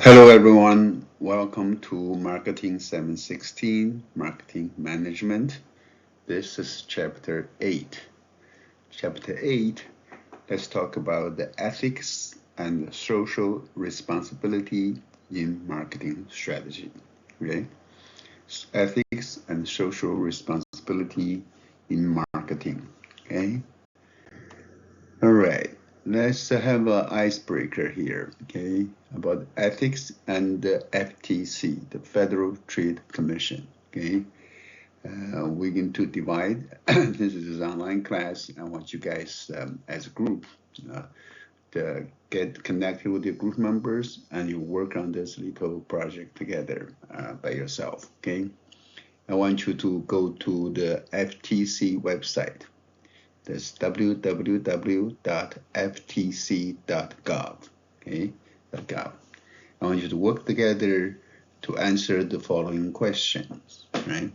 Hello everyone, welcome to Marketing 716, Marketing Management. This is Chapter 8. Chapter 8, let's talk about the ethics and social responsibility in marketing strategy. Okay? Ethics and social responsibility in marketing. Okay? All right. Let's have an icebreaker here, okay, about ethics and the FTC, the Federal Trade Commission, okay. We're going to divide. This is an online class. I want you guys, as a group, to get connected with your group members, and you work on this little project together by yourself, okay. I want you to go to the FTC website. That's www.ftc.gov. Okay, .gov. I want you to work together to answer the following questions. Right.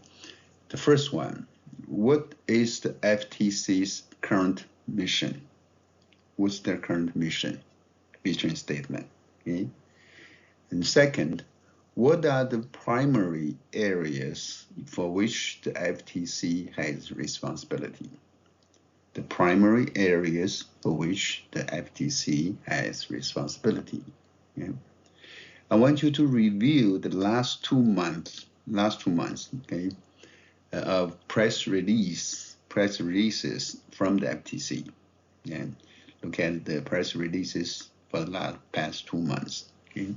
The first one: what is the FTC's current mission? What's their current mission? Vision statement. Okay. And second, what are the primary areas for which the FTC has responsibility? The primary areas for which the FTC has responsibility. Okay? I want you to review the last two months, okay, of press releases from the FTC. Okay? Look at the press releases for the past 2 months. Okay?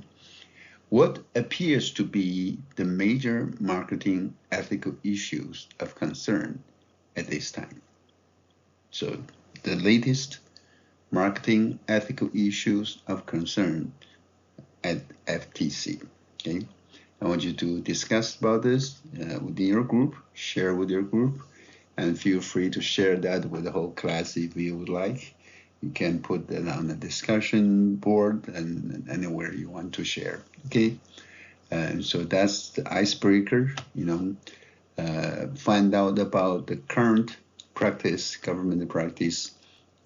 What appears to be the major marketing ethical issues of concern at this time? So the latest marketing ethical issues of concern at FTC. Okay, I want you to discuss about this within your group, share with your group, and feel free to share that with the whole class if you would like. You can put that on the discussion board and anywhere you want to share. Okay, and so that's the icebreaker. Find out about the current practice, government practice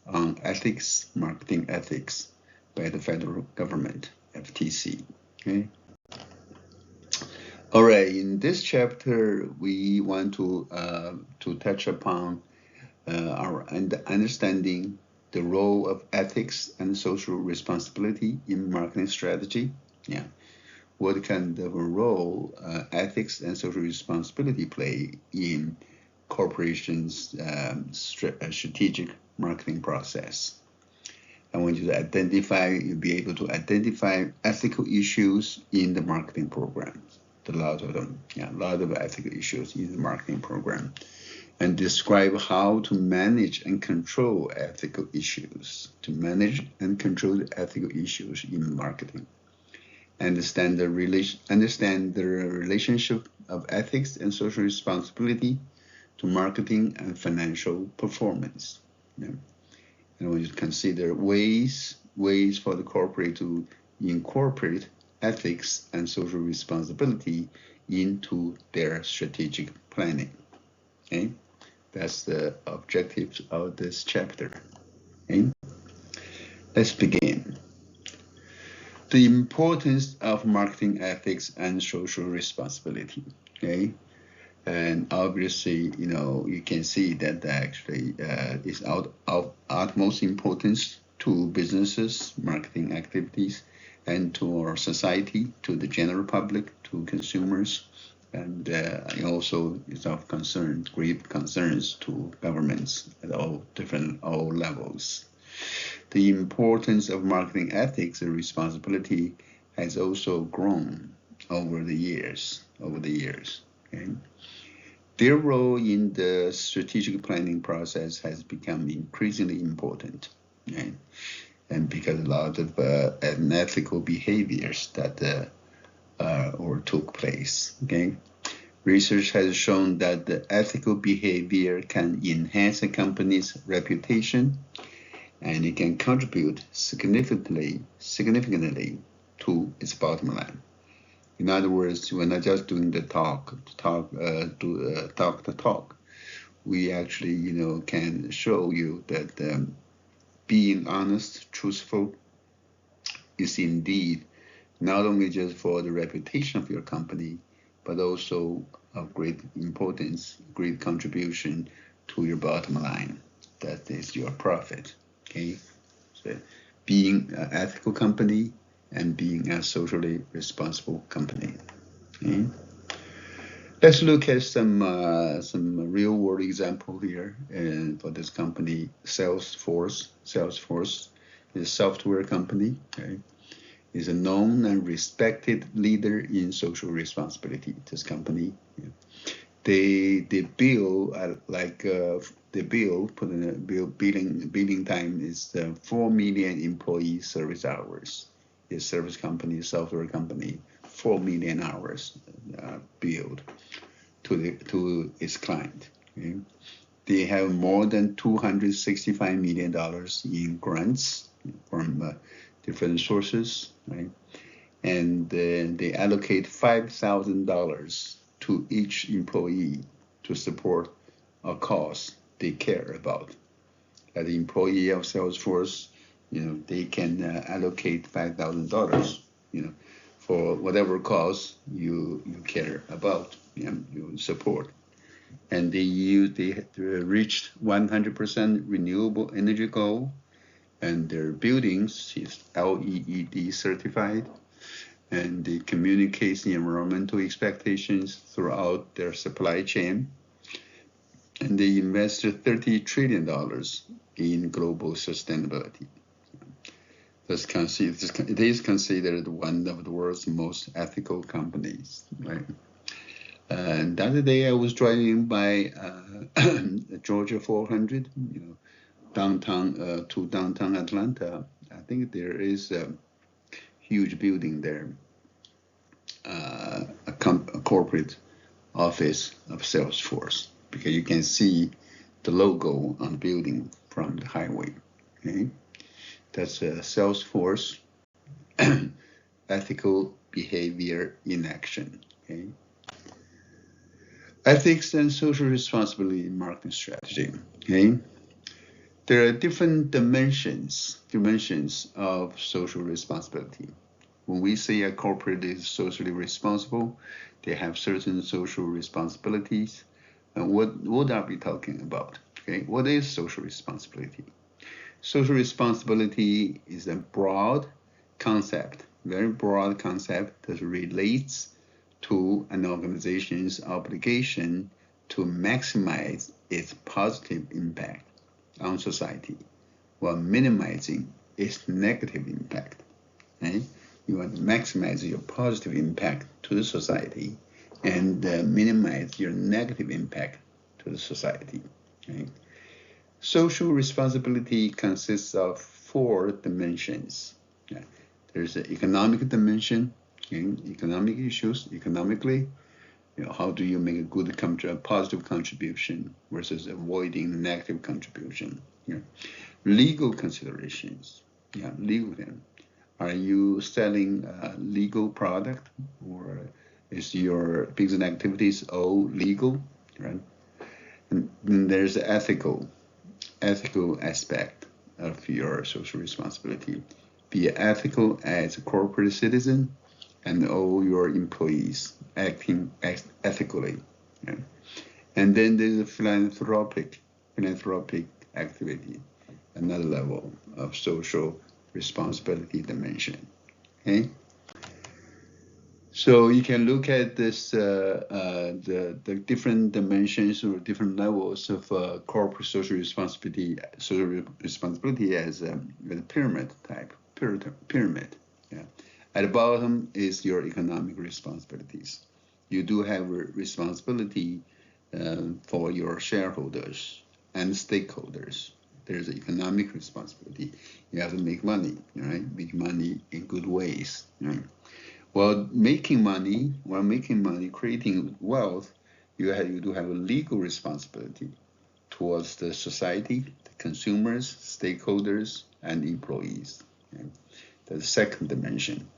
on ethics, marketing ethics by the federal government, FTC. Okay. All right. In this chapter, we want to touch upon our understanding the role of ethics and social responsibility in marketing strategy. Yeah. What kind of a role ethics and social responsibility play in corporations' strategic marketing process. I want you to be able to identify ethical issues in the marketing programs. A lot of them, a lot of ethical issues in the marketing program, and describe how to manage and control ethical issues. To manage and control the ethical issues in marketing. Understand the relationship of ethics and social responsibility to marketing and financial performance. Yeah. And we consider ways for the corporate to incorporate ethics and social responsibility into their strategic planning. Okay, that's the objectives of this chapter. Okay, let's begin. The importance of marketing ethics and social responsibility. Okay. And obviously, you can see that actually is of utmost importance to businesses, marketing activities, and to our society, to the general public, to consumers, and also is of concern, great concerns to governments at all levels. The importance of marketing ethics and responsibility has also grown over the years. Okay? Their role in the strategic planning process has become increasingly important, right? And because a lot of unethical behaviors that took place. Okay, research has shown that the ethical behavior can enhance a company's reputation, and it can contribute significantly to its bottom line. In other words, we're not just doing the talk. We actually, can show you that being honest, truthful, is indeed not only just for the reputation of your company, but also of great importance, great contribution to your bottom line. That is your profit. Okay, so being an ethical company and being a socially responsible company. Okay? Let's look at some real world example here. And for this company, Salesforce. Salesforce is a software company. Okay? Is a known and respected leader in social responsibility. This company, they bill the bill put in a billing time is 4 million employee service hours. It's service company, software company, 4 million hours billed to its client. Okay? They have more than $265 million in grants from different sources, right? And they allocate $5,000 to each employee to support a cause they care about. As an employee of Salesforce, they can allocate $5,000, for whatever cause you care about, you support. And they reached 100% renewable energy goal, and their buildings is LEED certified, and they communicate the environmental expectations throughout their supply chain. And they invested $30 trillion in global sustainability. It is considered one of the world's most ethical companies, right? And the other day I was driving by Georgia 400, downtown to downtown Atlanta. I think there is a huge building there, a corporate office of Salesforce, because you can see the logo on the building from the highway. Okay, that's Salesforce ethical behavior in action. Okay, ethics and social responsibility in marketing strategy. Okay. There are different dimensions of social responsibility. When we say a corporate is socially responsible, they have certain social responsibilities. And what are we talking about? Okay, what is social responsibility? Social responsibility is a broad concept, very broad concept that relates to an organization's obligation to maximize its positive impact on society while minimizing its negative impact. Right? You want to maximize your positive impact to the society and minimize your negative impact to the society. Right? Social responsibility consists of 4 dimensions. Yeah. There's an economic dimension, economic issues, economically. How do you make a good positive contribution versus avoiding negative contribution? Legal considerations. Legal. Are you selling a legal product, or is your business activities all legal? Right. And then there's the ethical aspect of your social responsibility. Be ethical as a corporate citizen, and all your employees acting ethically. Yeah. And then there's a philanthropic activity, another level of social responsibility dimension. Okay. So you can look at this, the different dimensions or different levels of corporate social responsibility as a pyramid type. Pyramid. Yeah. At the bottom is your economic responsibilities. You do have a responsibility for your shareholders and stakeholders. There's an economic responsibility. You have to make money, right? Make money in good ways. Right? While making money, creating wealth, you do have a legal responsibility towards the society, the consumers, stakeholders, and employees. Okay? That's the second dimension.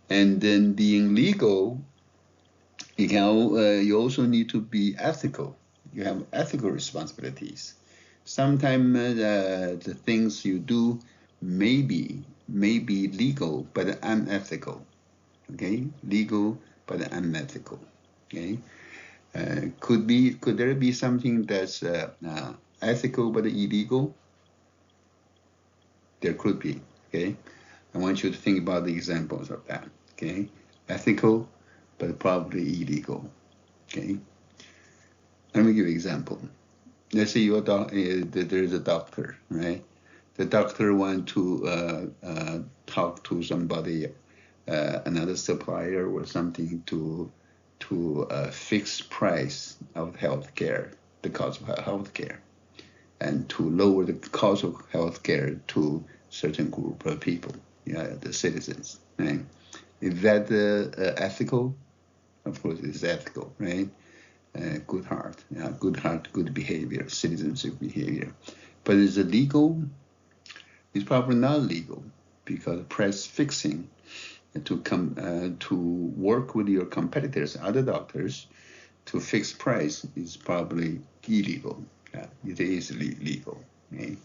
And then being legal, you also need to be ethical. You have ethical responsibilities. Sometimes the things you do may be legal, but unethical. okay? Legal but unethical, okay? Could there be something that's ethical but illegal? There could be, okay? I want you to think about the examples of that, okay? Ethical, but probably illegal, okay? Let me give you an example. Let's say there's a doctor, right? The doctor want to talk to somebody, another supplier or something to fix price of healthcare, the cost of healthcare, and to lower the cost of healthcare to certain group of people, the citizens, right? Is that ethical? Of course, it's ethical, right? Good heart, good behavior, citizenship behavior. But is it legal? It's probably not legal because price fixing to work with your competitors, other doctors, to fix price is probably illegal. It is legal. Okay?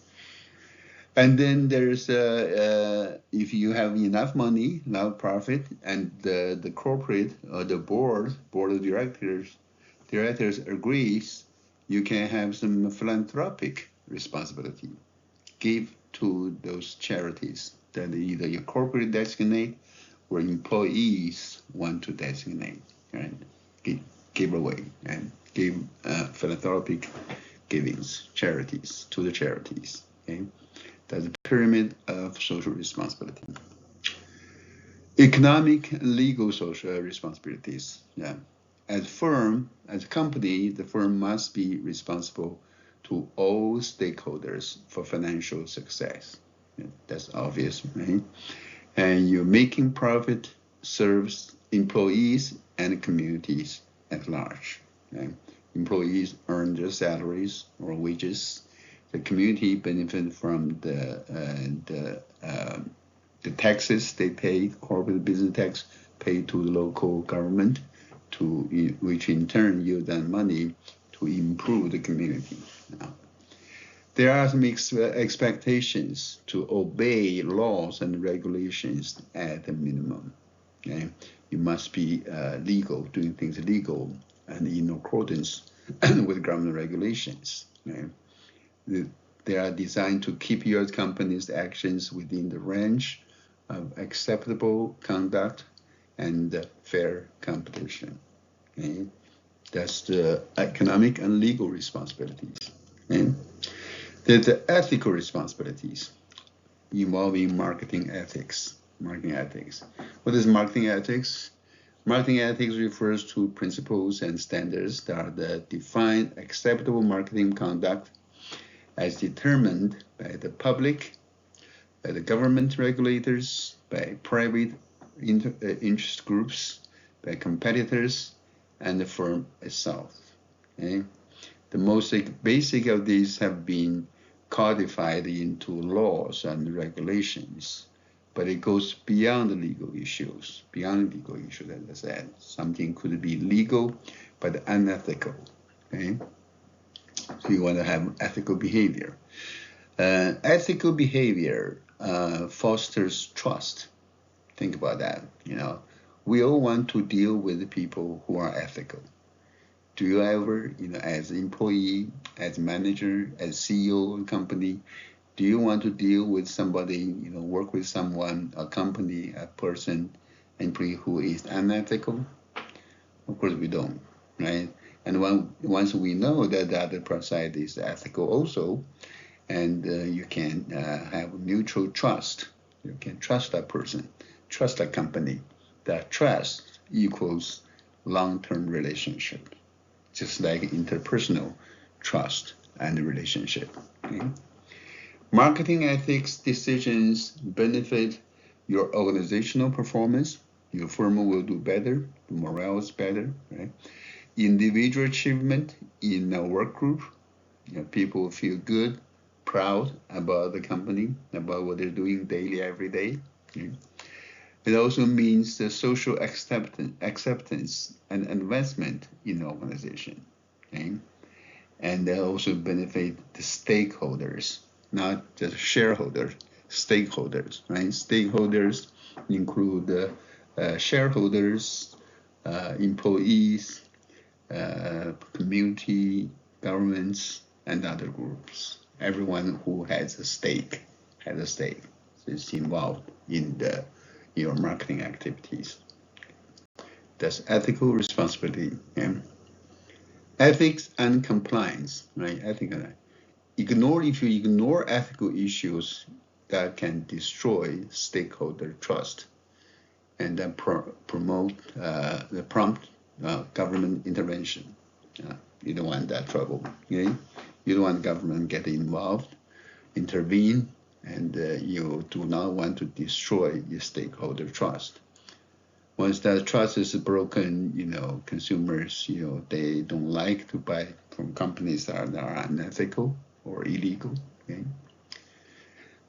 And then there's if you have enough money, enough profit, and the corporate or the board of directors agrees, you can have some philanthropic responsibility. Give to those charities that either your corporate designate or employees want to designate, right? Give away and give philanthropic givings, charities to the charities. Okay, that's a pyramid of social responsibility. Economic and legal social responsibilities. Yeah, as a company, the firm must be responsible to all stakeholders for financial success. Yeah, that's obvious, right? And you're making profit serves employees and communities at large. Okay? Employees earn their salaries or wages. The community benefit from the taxes they pay, corporate business tax paid to the local government, which in turn use that money to improve the community. Now, there are some expectations to obey laws and regulations at a minimum. Okay? You must be legal, doing things legal and in accordance with government regulations. Okay? They are designed to keep your company's actions within the range of acceptable conduct and fair competition. Okay? That's the economic and legal responsibilities. Okay? There's the ethical responsibilities involving marketing ethics. Marketing ethics. What is marketing ethics? Marketing ethics refers to principles and standards that are define acceptable marketing conduct as determined by the public, by the government regulators, by private interest groups, by competitors, and the firm itself. Okay? The most basic of these have been codified into laws and regulations, but it goes beyond the legal issues. Beyond legal issues, as I said, something could be legal but unethical. Okay, so you want to have ethical behavior. Ethical behavior fosters trust. Think about that. We all want to deal with people who are ethical. Do you ever, as an employee, as manager, as CEO of a company, do you want to deal with somebody, work with someone, a company, a person, employee who is unethical? Of course we don't, right? And once we know that the other side is ethical also, and you can have mutual trust. You can trust that person, trust that company. That trust equals long-term relationship, just like interpersonal trust and relationship. Okay? Marketing ethics decisions benefit your organizational performance. Your firm will do better, the morale is better, right? Individual achievement in a work group, people feel good, proud about the company, about what they're doing daily, every day. Okay? It also means the social acceptance and investment in the organization. Okay? And they also benefit the stakeholders, not just shareholders, stakeholders, right? Stakeholders include shareholders, employees, community, governments, and other groups. Everyone who has a stake is involved in your marketing activities. That's ethical responsibility. And ethics and compliance, right? If you ignore ethical issues, that can destroy stakeholder trust and then promote the prompt government intervention. You don't want that trouble. Okay? You don't want government get involved, intervene, and you do not want to destroy your stakeholder trust. Once that trust is broken, consumers, they don't like to buy from companies that are unethical or illegal. Okay?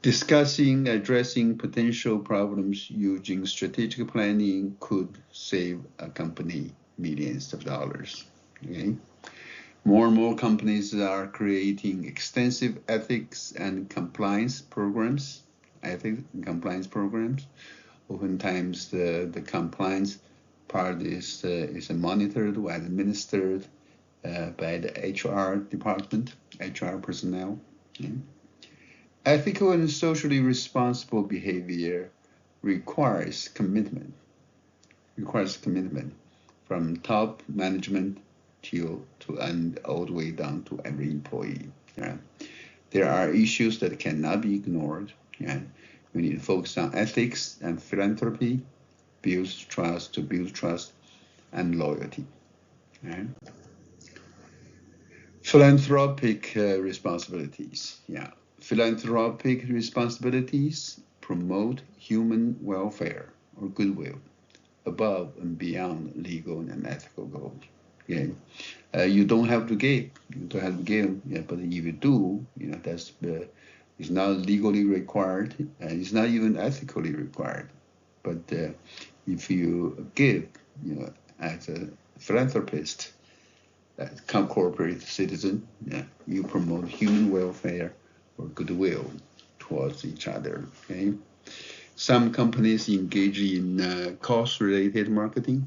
Addressing potential problems using strategic planning could save a company millions of dollars. Okay? More and more companies are creating extensive ethics and compliance programs. Oftentimes, the compliance part is monitored or administered by the HR department, HR personnel. Okay? Ethical and socially responsible behavior requires commitment from top management and all the way down to every employee. Yeah. There are issues that cannot be ignored. Yeah. We need to focus on ethics and philanthropy, build trust and loyalty. Yeah. Philanthropic responsibilities. Yeah. Philanthropic responsibilities promote human welfare or goodwill above and beyond legal and ethical goals. Okay? You don't have to give. But if you do, it's not legally required, and it's not even ethically required. But if you give, as a philanthropist, corporate citizen, you promote human welfare or goodwill towards each other. Okay, some companies engage in cost-related marketing,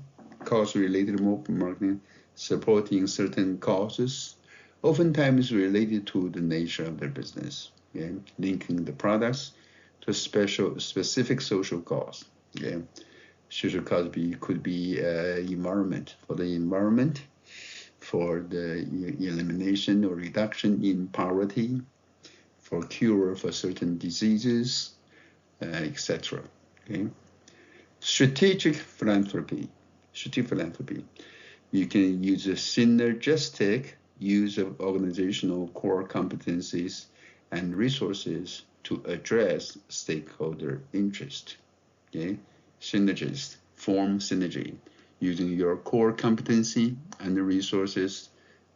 supporting certain causes, oftentimes related to the nature of their business. Okay, linking the products to specific social cause. Okay, social cause could be environment, for the elimination or reduction in poverty, for cure for certain diseases, etc. Okay? Strategic philanthropy. You can use a synergistic use of organizational core competencies and resources to address stakeholder interest. Okay? Form synergy, using your core competency and the resources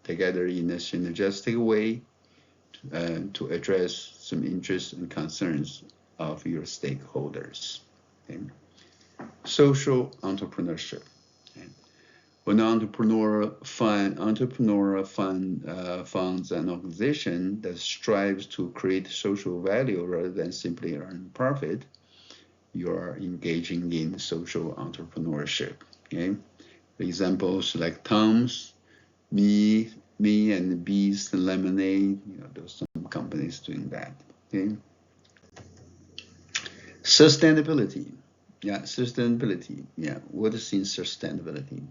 together in a synergistic way to address some interests and concerns of your stakeholders. Okay? Social entrepreneurship. Okay? When entrepreneur funds an organization that strives to create social value rather than simply earn profit, you are engaging in social entrepreneurship. Okay? Examples like Tom's, Me and Bees Lemonade, there's some companies doing that. Okay? Sustainability. What is in sustainability?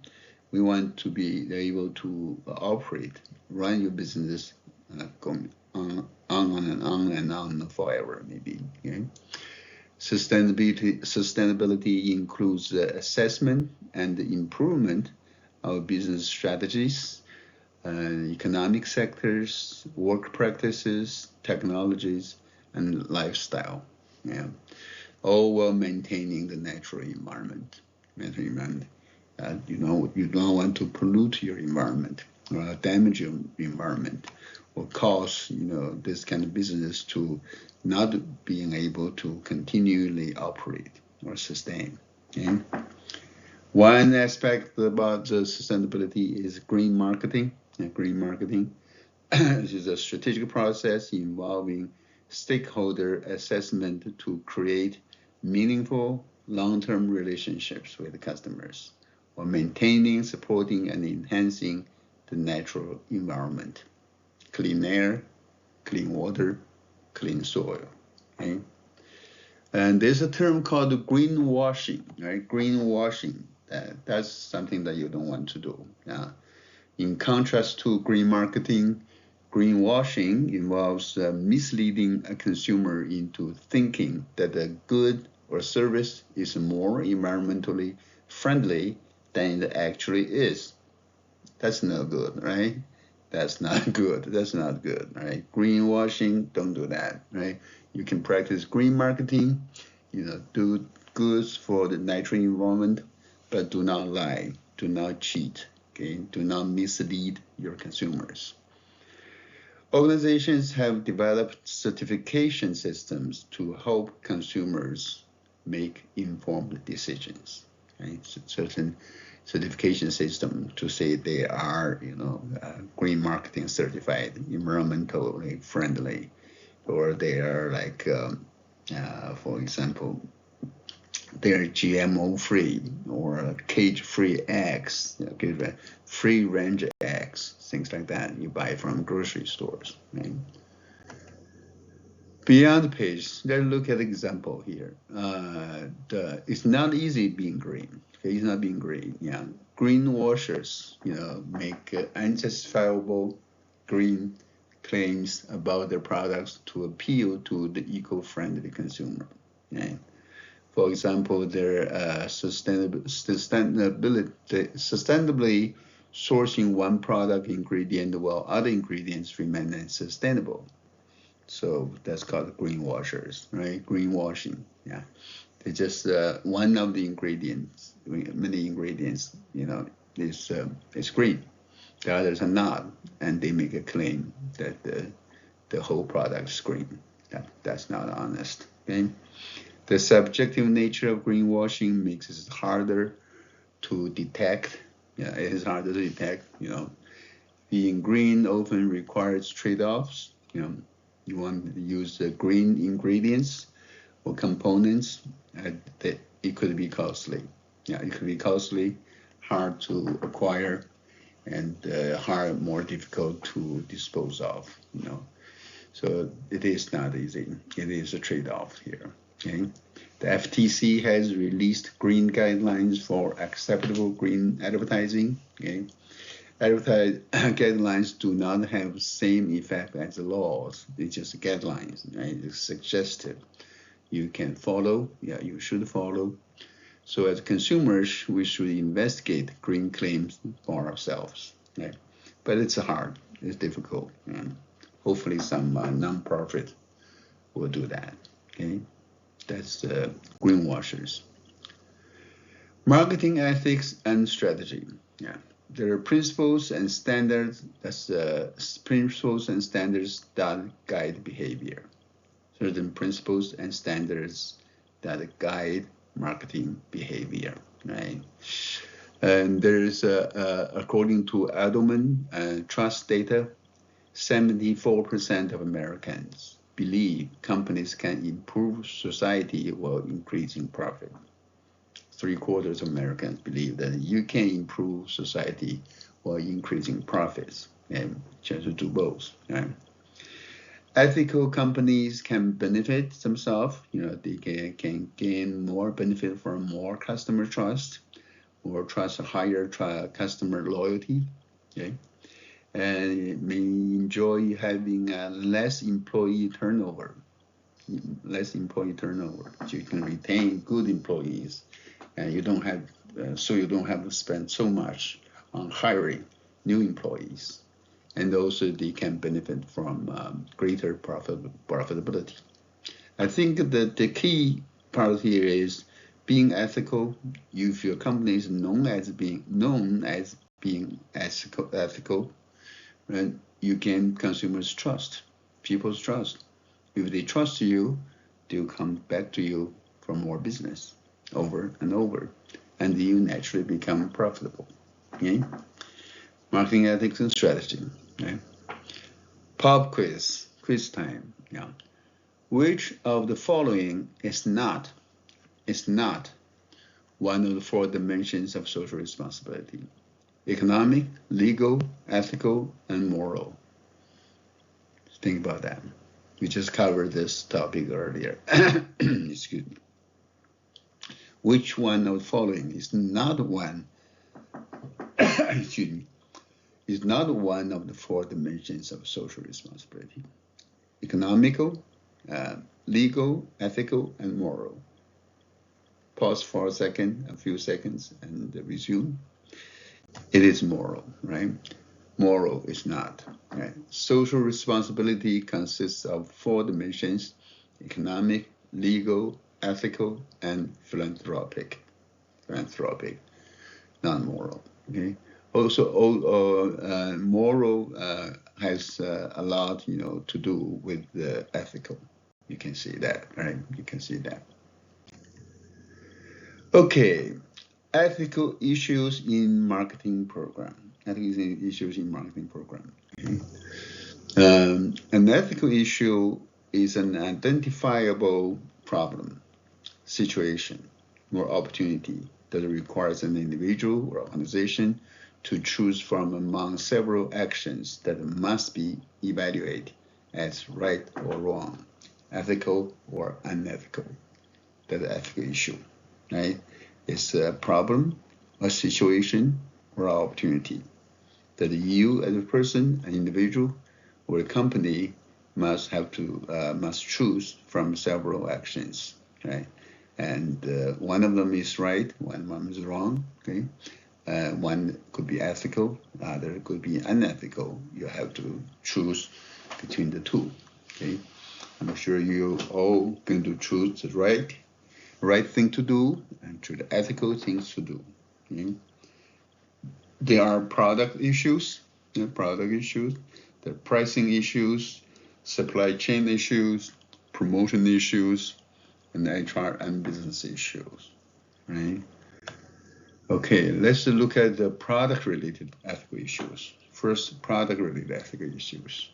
We want to be able to run your business going on and on forever, maybe. Okay? Sustainability includes the assessment and the improvement of business strategies, economic sectors, work practices, technologies, and lifestyle. Yeah, all while maintaining the natural environment. You don't want to pollute your environment or damage your environment, or cause this kind of business to not being able to continually operate or sustain. Okay? One aspect about the sustainability is green marketing. This is a strategic process involving stakeholder assessment to create meaningful long-term relationships with the customers, while maintaining, supporting, and enhancing the natural environment, clean air, clean water, clean soil. Okay? And there's a term called greenwashing, right? Greenwashing. That's something that you don't want to do. In contrast to green marketing, greenwashing involves misleading a consumer into thinking that a good or service is more environmentally friendly than it actually is. That's not good, right? That's not good. That's not good, right? Greenwashing, don't do that, right? You can practice green marketing, do goods for the natural environment, but do not lie, do not cheat, okay? Do not mislead your consumers. Organizations have developed certification systems to help consumers make informed decisions, right? Certain certification system to say they are, green marketing certified, environmentally friendly, or they are like, for example, they're GMO free or cage-free eggs, free-range eggs, things like that. You buy from grocery stores. Right? Beyond the page, let's look at the example here. It's not easy being green. Okay, it's not being green. Yeah, greenwashers, make unjustifiable green claims about their products to appeal to the eco-friendly consumer. Right? For example, their sustainably sourcing one product ingredient while other ingredients remain unsustainable. So that's called greenwashers, right? Greenwashing, yeah. They just one of the ingredients, many ingredients, is green. The others are not, and they make a claim that the whole product is green. That's not honest. Okay. The subjective nature of greenwashing makes it harder to detect. Yeah, it is harder to detect. Being green often requires trade-offs. You want to use green ingredients or components. It could be costly. Yeah, it could be costly, hard to acquire, and more difficult to dispose of. So it is not easy. It is a trade-off here. Okay. The FTC has released green guidelines for acceptable green advertising. Okay. Guidelines do not have the same effect as the laws. It's just guidelines, right? It's suggestive. You can follow. Yeah, you should follow. So as consumers, we should investigate green claims for ourselves. Right? But it's hard. It's difficult. Hopefully some nonprofit will do that. Okay. That's greenwashers. Marketing ethics and strategy. Yeah, there are principles and standards. That's principles and standards that guide behavior. Certain principles and standards that guide marketing behavior. Right. And there's according to Edelman Trust data, 74% of Americans believe companies can improve society while increasing profit. 3/4 of Americans believe that you can improve society while increasing profits, and chance to do both. Right? Ethical companies can benefit themselves. They can gain more benefit from more customer trust, or higher customer loyalty. Okay. And may enjoy having less employee turnover. So you can retain good employees, and you don't have to spend so much on hiring new employees, and also they can benefit from greater profitability. I think that the key part here is being ethical. If your company is known as being ethical, right, you gain consumers' trust, people's trust. If they trust you, they'll come back to you for more business over and over, and you naturally become profitable. Okay? Marketing ethics and strategy. Okay? Pop quiz time. Yeah. Which of the following is not one of the four dimensions of social responsibility: economic, legal, ethical, and moral. Think about that. We just covered this topic earlier. Excuse me. Which one of the following is not one, excuse me, is not one of the four dimensions of social responsibility? Economical, legal, ethical, and moral. Pause for a few seconds, and resume. It is moral, right? Moral is not, right? Social responsibility consists of four dimensions: economic, legal, ethical, and philanthropic, non-moral, okay? Also, moral has a lot, to do with the ethical. You can see that, right? You can see that. Okay, ethical issues in marketing program. Ethical issues in marketing program. Okay. An ethical issue is an identifiable problem, situation, or opportunity that requires an individual or organization to choose from among several actions that must be evaluated as right or wrong, ethical or unethical. That's an ethical issue, right? It's a problem, a situation, or opportunity that you as a person, an individual, or a company must choose from several actions, right? And one of them is right, one of them is wrong, okay? One could be ethical, other could be unethical. You have to choose between the two, okay? I'm sure you all going to choose the right thing to do and choose the ethical things to do, okay? There are product issues, there are pricing issues, supply chain issues, promotion issues, and HR and business issues, right? Okay, let's look at the product-related ethical issues. First, product-related ethical issues.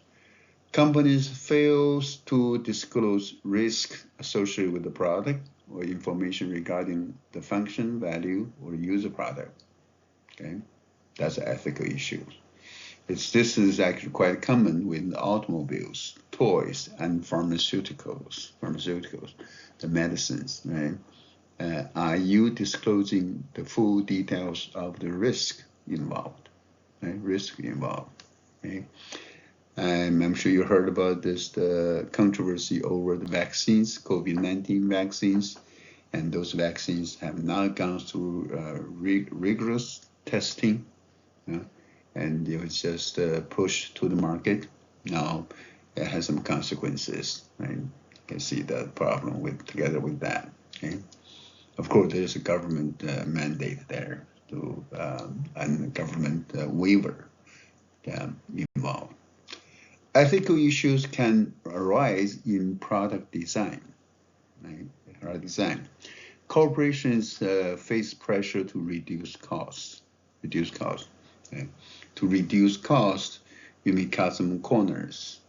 Companies fail to disclose risk associated with the product or information regarding the function, value, or use of product. Okay, that's an ethical issue. This is actually quite common with automobiles, toys, and pharmaceuticals, the medicines, right? Are you disclosing the full details of the risk involved? Right? Risk involved. Okay? I'm sure you heard about the controversy over the vaccines, COVID-19 vaccines, and those vaccines have not gone through rigorous testing, and it was just pushed to the market. Now it has some consequences, right? You can see the problem together with that. Okay? Of course, there's a government mandate there and a government waiver involved. Ethical issues can arise in product design, right? Product design. Corporations face pressure to reduce costs. Okay? To reduce costs, you may cut some corners.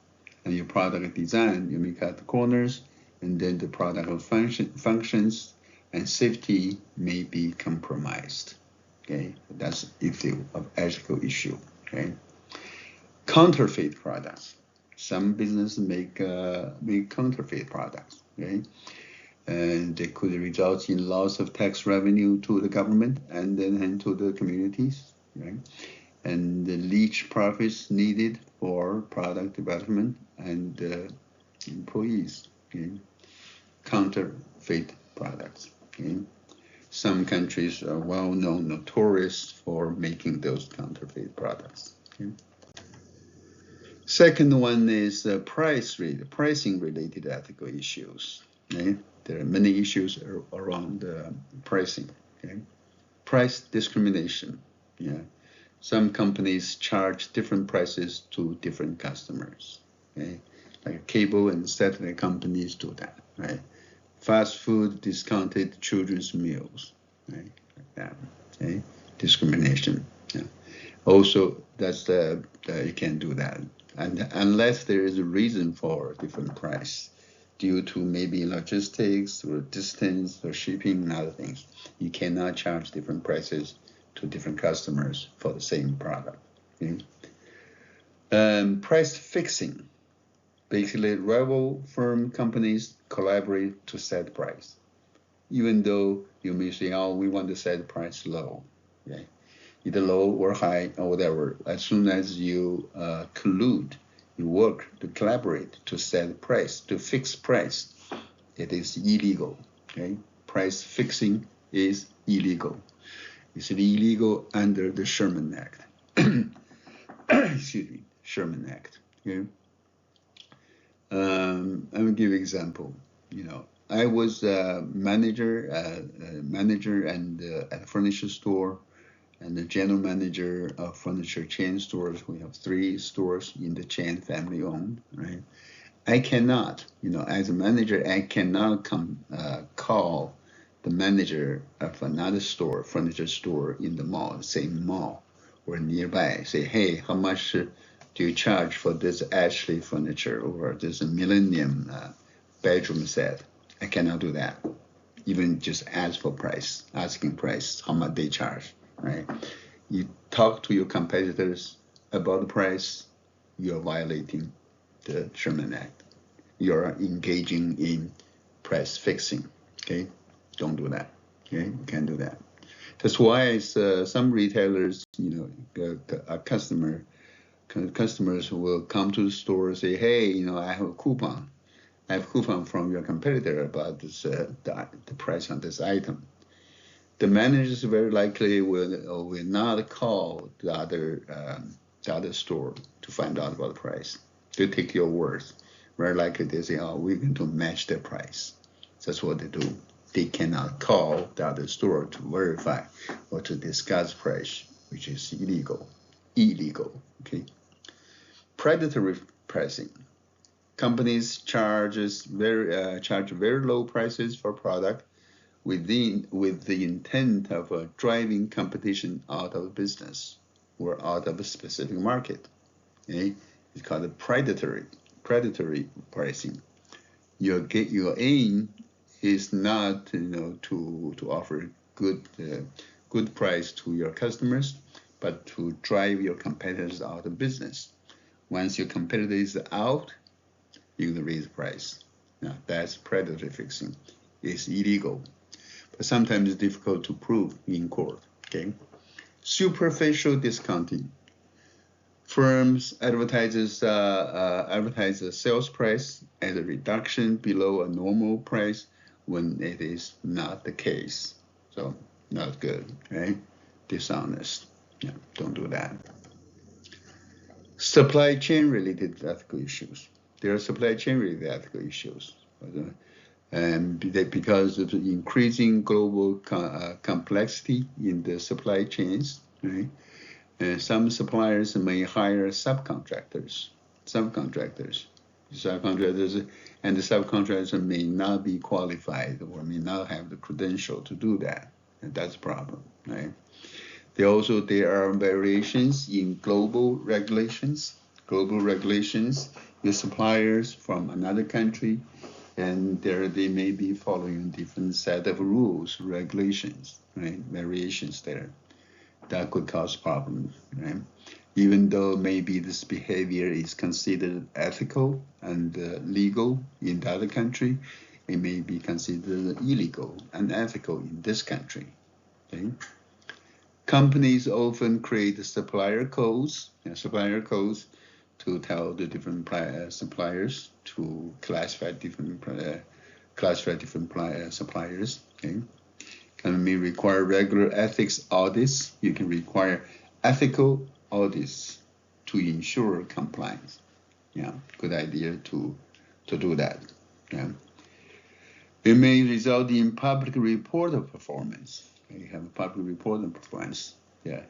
And your product design, you may cut the corners, and then the product functions and safety may be compromised. Okay, that's issue of ethical issue. Okay, counterfeit products. Some businesses make counterfeit products. Okay, and they could result in loss of tax revenue to the government and then to the communities. Right, and the leach profits needed for product development and employees. Okay, counterfeit products. Okay. Some countries are well-known, notorious for making those counterfeit products. Okay. Second one is pricing-related ethical issues. Okay. There are many issues around pricing. Okay. Price discrimination. Yeah. Some companies charge different prices to different customers. Okay. Like cable and satellite companies do that. Right. Fast food discounted children's meals, right? Like that, okay? Discrimination. Yeah. Also, that's you can't do that, and unless there is a reason for a different price, due to maybe logistics or distance or shipping and other things. You cannot charge different prices to different customers for the same product. Okay? Price fixing. Basically, rival firm companies collaborate to set price. Even though you may say, oh, we want to set the price low, okay? Either low or high or whatever. As soon as you collude, you work to collaborate to set price, to fix price, it is illegal, okay? Price fixing is illegal. It's illegal under the Sherman Act. Excuse me, Sherman Act, okay? I will give you an example. I was a manager and at a furniture store, and the general manager of furniture chain stores. We have 3 stores in the chain, family owned, right? I cannot, as a manager, I cannot call the manager of another store, furniture store in the mall, same mall or nearby, say, hey, how much do you charge for this Ashley furniture or this Millennium bedroom set? I cannot do that. Even just asking price, how much they charge, right? You talk to your competitors about the price, you're violating the Sherman Act. You're engaging in price fixing, okay? Don't do that, okay? You can't do that. That's why some retailers, customers will come to the store and say, hey, I have a coupon. I have a coupon from your competitor about this, the price on this item. The managers very likely will not call the other store to find out about the price. They take your words. Very likely they say, oh, we're going to match the price. That's what they do. They cannot call the other store to verify or to discuss price, which is illegal. Okay? Predatory pricing. Companies charge very low prices for product with the intent of driving competition out of business or out of a specific market. Okay? It's called predatory pricing. Your aim is not to offer good price to your customers, but to drive your competitors out of business. Once your competitor is out, you're going to raise the price. Now, that's predatory fixing. It's illegal, but sometimes it's difficult to prove in court. Okay, superficial discounting. Firms advertise the sales price as a reduction below a normal price when it is not the case. So not good. Okay, dishonest. Yeah, don't do that. Supply chain related ethical issues. There are supply chain related ethical issues. And because of the increasing global complexity in the supply chains, right? Some suppliers may hire subcontractors, and the subcontractors may not be qualified or may not have the credential to do that. And that's a problem, right? There are variations in global regulations. Your suppliers from another country, and they may be following different set of rules, regulations, right? Variations there. That could cause problems, right? Even though maybe this behavior is considered ethical and legal in the other country, it may be considered illegal and unethical in this country, okay? Companies often create supplier codes to tell the different suppliers to classify different suppliers. Okay, and may require regular ethics audits. You can require ethical audits to ensure compliance. Yeah, good idea to do that. Yeah. It may result in public report of performance. You have a public report of performance. Yeah.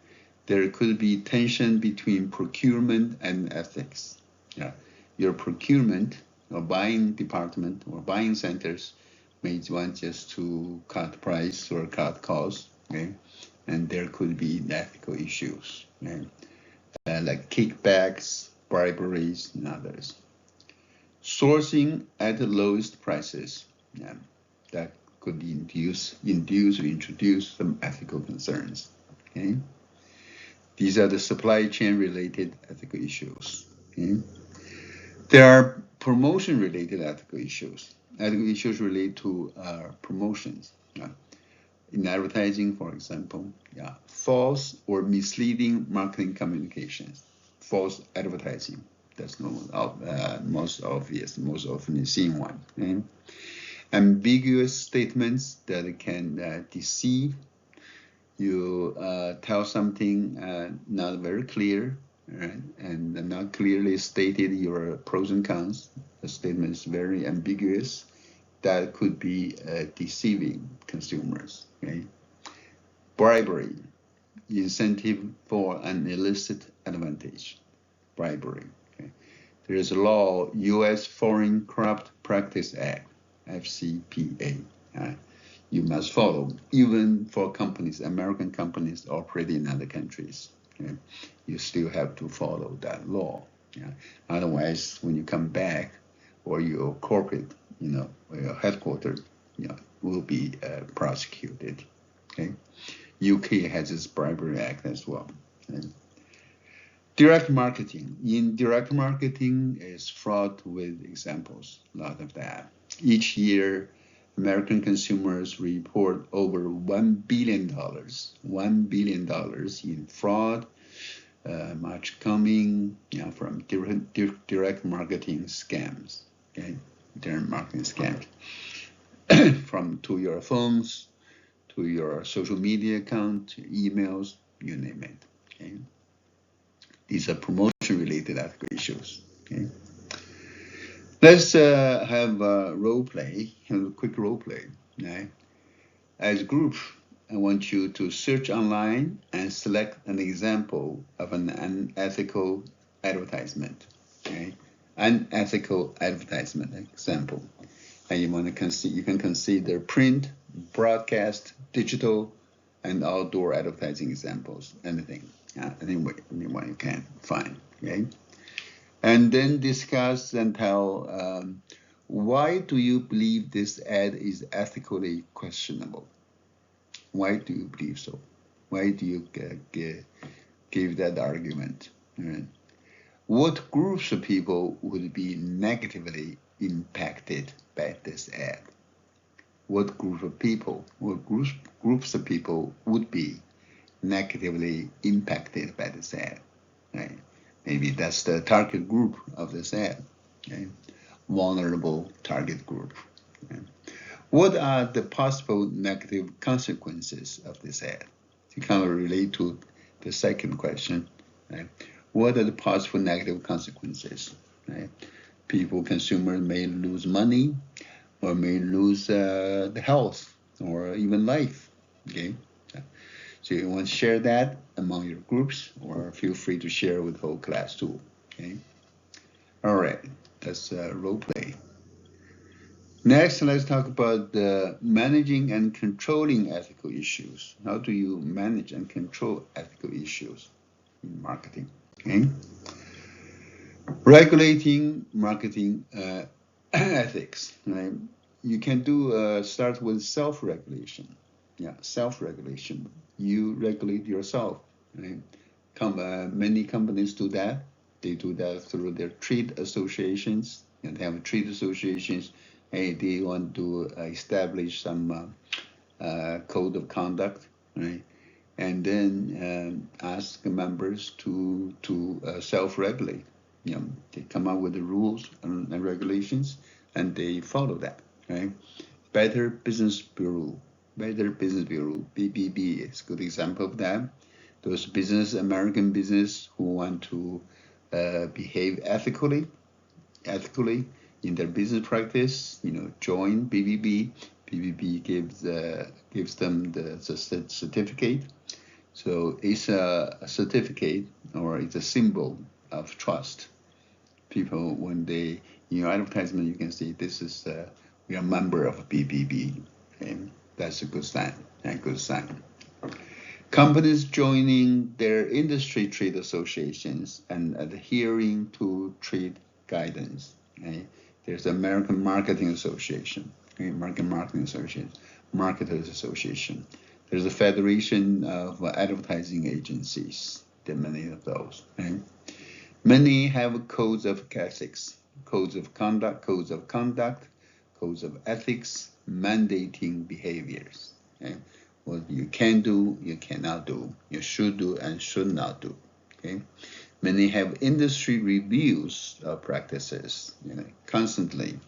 There could be tension between procurement and ethics. Yeah. Your procurement or buying department or buying centers may want just to cut price or cut costs. Okay. And there could be ethical issues. Okay? Like kickbacks, briberies, and others. Sourcing at the lowest prices. Yeah, that could introduce or introduce some ethical concerns. Okay, these are the supply chain related ethical issues. Okay, there are promotion related ethical issues. Ethical issues relate to promotions. Yeah. In advertising, for example, yeah, false or misleading marketing communications, false advertising. That's most obvious, most often seen one. Okay? Ambiguous statements that can deceive. You tell something not very clear, right? And not clearly stated your pros and cons. The statement is very ambiguous. That could be deceiving consumers. Okay? Bribery, incentive for an illicit advantage. Bribery. Okay? There is a law, U.S. Foreign Corrupt Practice Act, FCPA. You must follow, even for companies, American companies operating in other countries. Okay? You still have to follow that law. Yeah? Otherwise, when you come back, or your corporate, or your headquarters, will be prosecuted. Okay? UK has its bribery act as well. Okay? Direct marketing. In direct marketing is fraught with examples, a lot of that. Each year, American consumers report over $1 billion in fraud, much coming from direct marketing scams. Okay, direct marketing scams from to your phones, to your social media account, emails, you name it. Okay, these are promotion-related ethical issues. Okay, let's have a role play, a quick role play. Okay? As a group, I want you to search online and select an example of an unethical advertisement. Okay? Unethical advertisement example. And you can consider print, broadcast, digital, and outdoor advertising examples. Anything. Anyone you can find. Okay? And then discuss and tell why do you believe this ad is ethically questionable? Why do you believe so? Why do you give that argument? Right? What groups of people would be negatively impacted by this ad? What group of people, groups of people would be negatively impacted by this ad? Right? Maybe that's the target group of this ad. Okay? Vulnerable target group. Okay? What are the possible negative consequences of this ad? To kind of relate to the second question, right? What are the possible negative consequences? Right? Consumers may lose money, or may lose the health, or even life. Okay, so you want to share that among your groups, or feel free to share with the whole class too. Okay, all right, that's role play. Next, let's talk about managing and controlling ethical issues. How do you manage and control ethical issues in marketing? Okay. Regulating marketing ethics. Right? You can start with self-regulation. Yeah, self-regulation. You regulate yourself. Right? Many companies do that. They do that through their trade associations. And they have trade associations. They want to establish some code of conduct, right? And then ask the members to self-regulate. They come up with the rules and regulations, and they follow that, right? Better Business Bureau, BBB is a good example of that. Those American business who want to behave ethically in their business practice, join BBB. BBB gives them the certificate. So it's a certificate, or it's a symbol of trust. People, when in your advertisement, you can see this is we are a member of BBB. Okay? That's a good sign. Companies joining their industry trade associations and adhering to trade guidance. Okay? There's the American Marketing Association, okay? American Marketing Association, Marketers Association. There's a Federation of Advertising Agencies. There are many of those, right? Many have codes of ethics, codes of conduct, codes of ethics, mandating behaviors. Okay? What you can do, you cannot do, you should do and should not do. Okay? Many have industry reviews of practices, constantly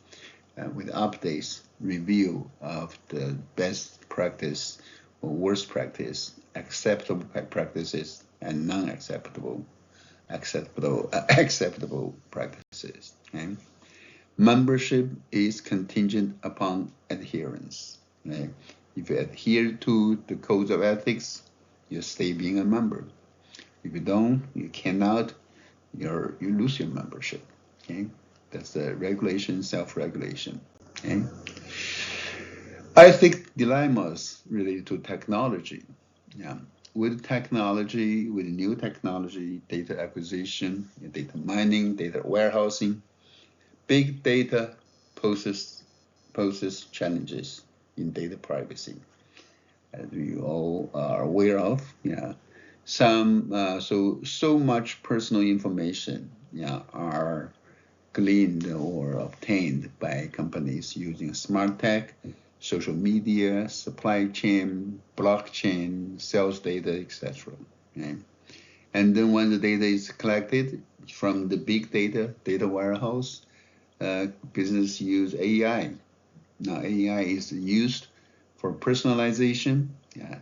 with updates, review of the best practice or worst practice, acceptable practices and non-acceptable acceptable practices. Okay? Membership is contingent upon adherence. Okay? If you adhere to the codes of ethics, you stay being a member. If you don't, you cannot, you lose your membership. Okay? That's the regulation, self-regulation. Okay? Ethic dilemmas related to technology. Yeah. With technology, with new technology, data acquisition, data mining, data warehousing, big data poses challenges in data privacy, as we all are aware of. Yeah, so much personal information, are gleaned or obtained by companies using smart tech, social media, supply chain, blockchain, sales data, etc. Okay? And then when the data is collected from the big data warehouse, business use AI. Now AI is used for personalization,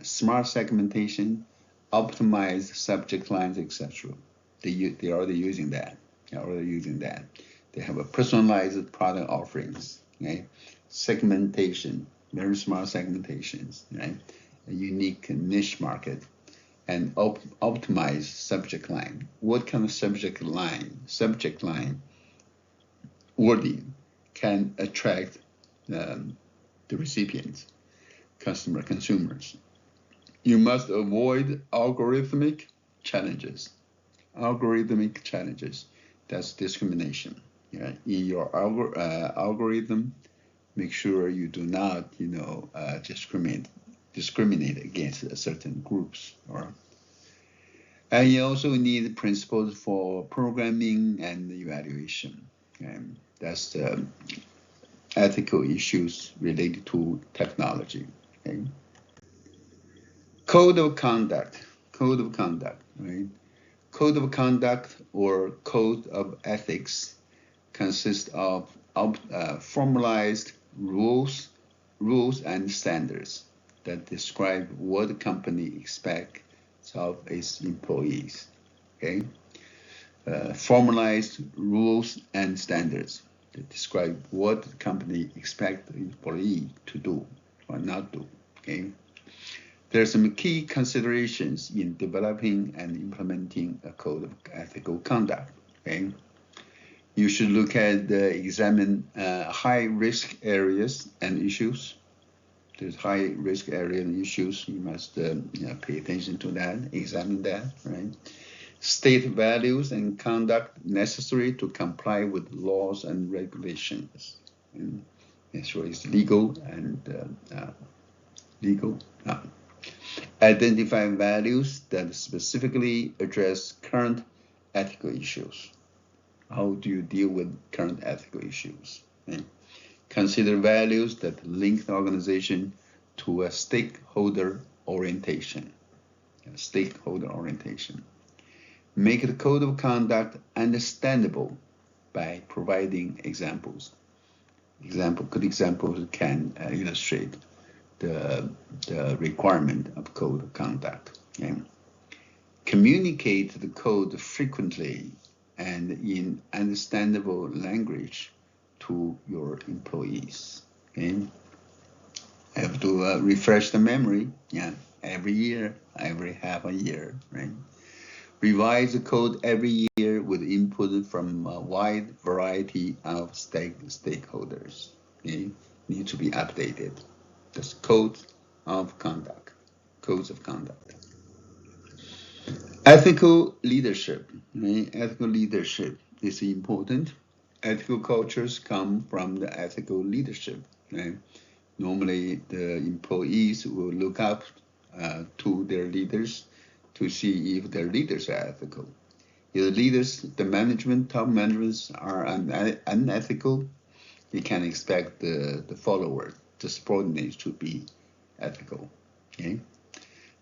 smart segmentation, optimized subject lines, etc. They're already using that. They have a personalized product offerings, okay? Segmentation, very smart segmentations, right? A unique niche market, and optimized subject line. What kind of subject line wording can attract the recipients, consumers? You must avoid algorithmic challenges. That's discrimination. In your algorithm, make sure you do not, discriminate against certain groups. And you also need principles for programming and evaluation. That's the ethical issues related to technology. Okay? Code of conduct, right? Code of conduct or code of ethics consists of formalized rules and standards that describe what the company expects of its employees. Okay, formalized rules and standards that describe what the company expects the employee to do or not do. Okay. There are some key considerations in developing and implementing a code of ethical conduct. Okay? You should examine high risk areas and issues. There's high risk area and issues. You must pay attention to that, examine that, right? State values and conduct necessary to comply with laws and regulations. And make sure it's legal and legal. Identify values that specifically address current ethical issues. How do you deal with current ethical issues? Okay? Consider values that link the organization to a stakeholder orientation. Make the code of conduct understandable by providing examples. Good examples can illustrate the requirement of code of conduct. Okay? Communicate the code frequently and in understandable language to your employees. Okay? Have to refresh the memory, every year, every half a year, right? Revise the code every year with input from a wide variety of stakeholders. Okay? Need to be updated. That's codes of conduct. Ethical leadership. Okay? Ethical leadership is important. Ethical cultures come from the ethical leadership. Right? Normally, the employees will look up to their leaders to see if their leaders are ethical. If the leaders, the management, top managements are unethical, you can expect the followers, the subordinates, to be ethical. Okay?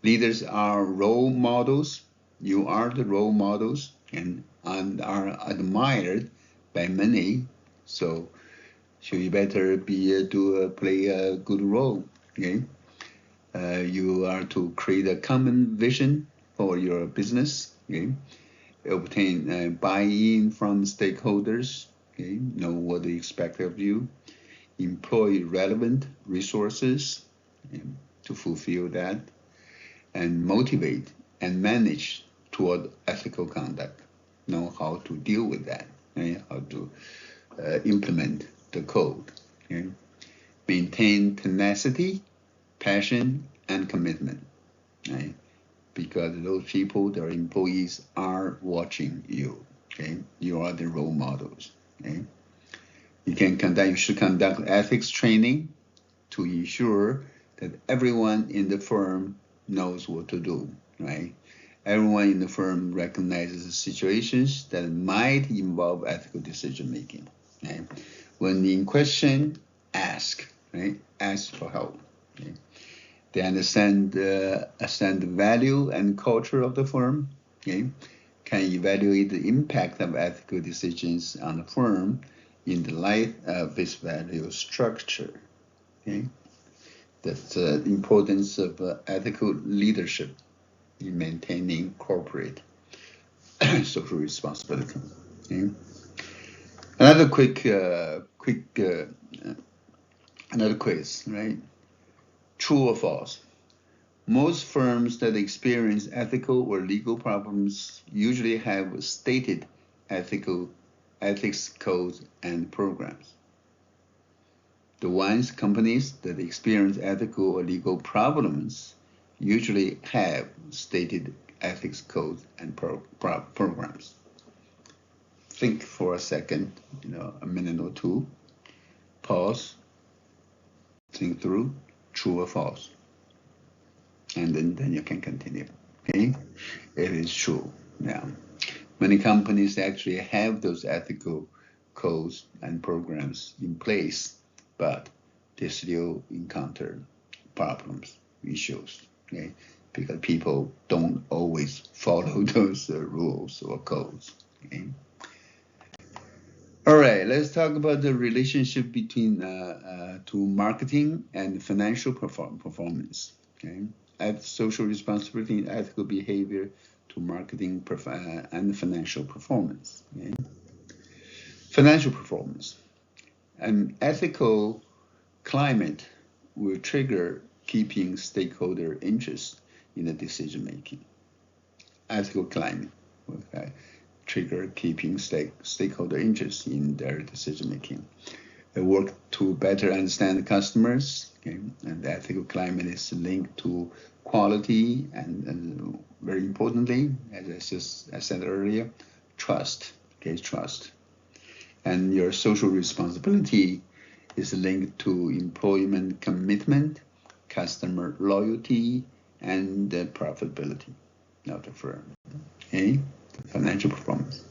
Leaders are role models. You are the role models and are admired by many. So you better play a good role. Okay? You are to create a common vision for your business. Okay? Obtain buy-in from stakeholders. Okay? Know what they expect of you. Employ relevant resources to fulfill that, and motivate and manage toward ethical conduct. Know how to deal with that, right? How to implement the code. Okay? Maintain tenacity, passion, and commitment. Right? Because those people, their employees, are watching you. Okay? You are the role models. Okay? You should conduct ethics training to ensure that everyone in the firm knows what to do, right? Everyone in the firm recognizes situations that might involve ethical decision making. Right? When in question, ask, right? Ask for help. Okay? They understand the value and culture of the firm. Okay? Can evaluate the impact of ethical decisions on the firm in the light of this value structure. Okay? That's the importance of ethical leadership in maintaining corporate social responsibility. Okay? Another another quiz, right? True or false? Most firms that experience ethical or legal problems usually have stated ethics codes and programs. The companies that experience ethical or legal problems usually have stated ethics codes and programs. Think for a second, a minute or two. Pause. Think through. True or false? And then you can continue. Okay? It is true. Yeah. Many companies actually have those ethical codes and programs in place, but they still encounter problems, issues, okay? Because people don't always follow those rules or codes. Okay? All right, let's talk about the relationship between to marketing and financial performance. Okay, social responsibility and ethical behavior to marketing and financial performance. Okay? Financial performance. An ethical climate will trigger keeping stakeholder interest in the decision making. Ethical climate will trigger keeping stakeholder interest in their decision making. They work to better understand the customers, okay? And the ethical climate is linked to quality and very importantly, as I said earlier, trust. Okay, trust. And your social responsibility is linked to employment commitment, customer loyalty, and the profitability of the firm. Okay, financial performance.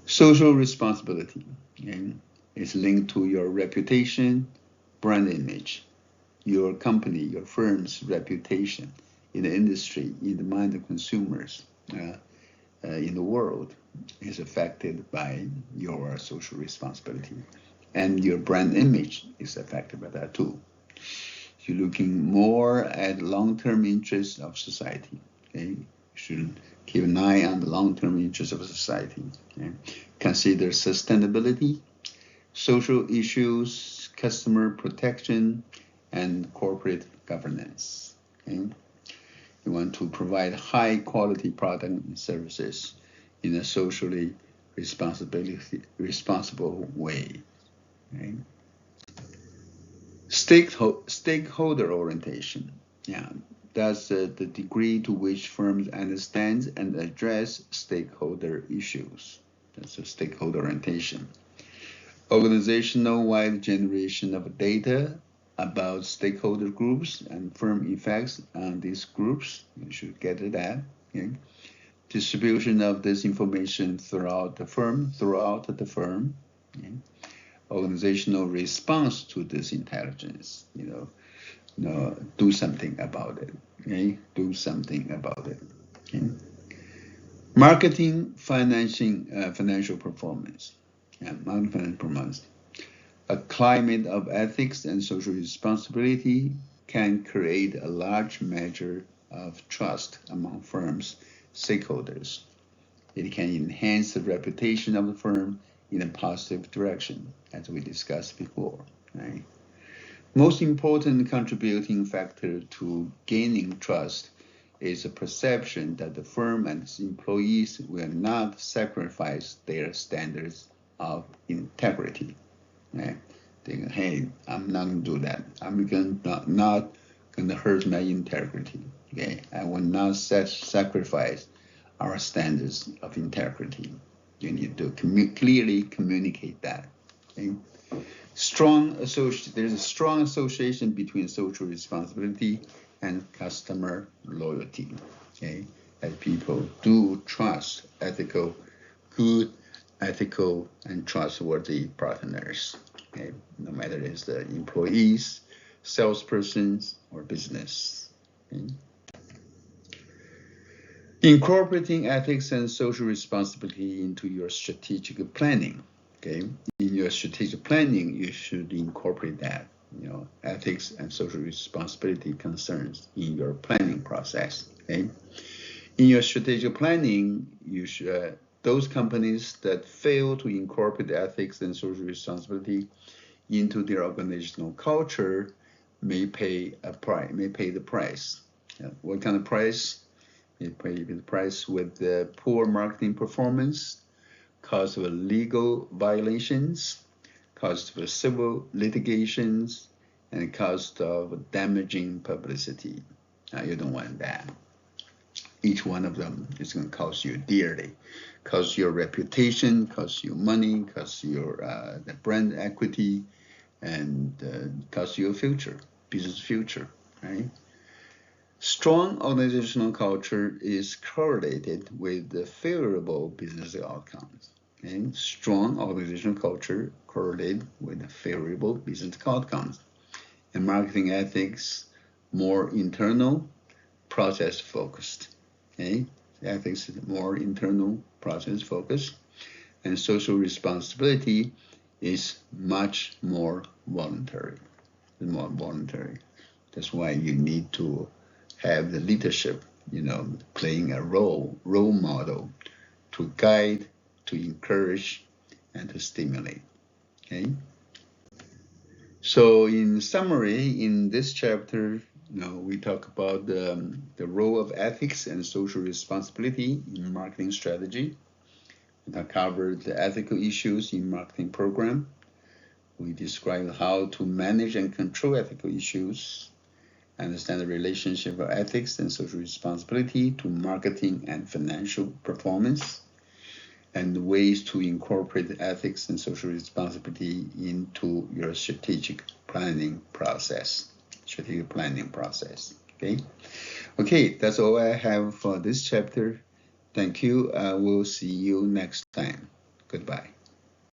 Social responsibility, okay, is linked to your reputation, brand image, your company, your firm's reputation in the industry, in the mind of consumers, in the world is affected by your social responsibility. And your brand image is affected by that too. You're looking more at long-term interests of society. Okay? You should keep an eye on the long-term interests of society. Okay? Consider sustainability, social issues, customer protection, and corporate governance. Okay? You want to provide high-quality products and services in a socially responsible way. Okay? Stakeholder orientation. Yeah, that's the degree to which firms understand and address stakeholder issues. That's a stakeholder orientation. Organizational-wide generation of data about stakeholder groups and firm effects on these groups. You should get to that. Okay? Distribution of this information throughout the firm. Okay? Organizational response to this intelligence. Do something about it. Okay? Do something about it. Okay? Marketing, financial performance. Financial performance. A climate of ethics and social responsibility can create a large measure of trust among firms' stakeholders. It can enhance the reputation of the firm in a positive direction, as we discussed before. Right? Most important contributing factor to gaining trust is a perception that the firm and its employees will not sacrifice their standards of integrity. Right? Think, hey, I'm not going to do that. I'm not going to hurt my integrity. Okay, I will not sacrifice our standards of integrity. You need to clearly communicate that. Okay? There's a strong association between social responsibility and customer loyalty. Okay, that people do trust good, ethical, and trustworthy partners. Okay, no matter it's the employees, salespersons, or business. Okay? Incorporating ethics and social responsibility into your strategic planning. Okay, in your strategic planning, you should incorporate that, ethics and social responsibility concerns in your planning process. Okay, in your strategic planning, you should those companies that fail to incorporate ethics and social responsibility into their organizational culture may pay the price. What kind of price? They pay the price with the poor marketing performance, cost of legal violations, cost of civil litigations, and cost of damaging publicity. You don't want that. Each one of them is going to cost you dearly. Cost your reputation, cost you money, cost your the brand equity, and cost your future, business future, right? Strong organizational culture is correlated with the favorable business outcomes. And strong organizational culture correlated with favorable business outcomes. And marketing ethics, more internal, process focused. Okay? Ethics is more internal, process focused. And social responsibility is much more voluntary. That's why you need to have the leadership, playing a role model to guide, to encourage, and to stimulate. Okay. So in summary, in this chapter, we talk about the role of ethics and social responsibility in marketing strategy. I covered the ethical issues in marketing program. We described how to manage and control ethical issues, understand the relationship of ethics and social responsibility to marketing and financial performance, and the ways to incorporate ethics and social responsibility into your strategic planning process. Okay, that's all I have for this chapter. Thank you. I will see you next time. Goodbye.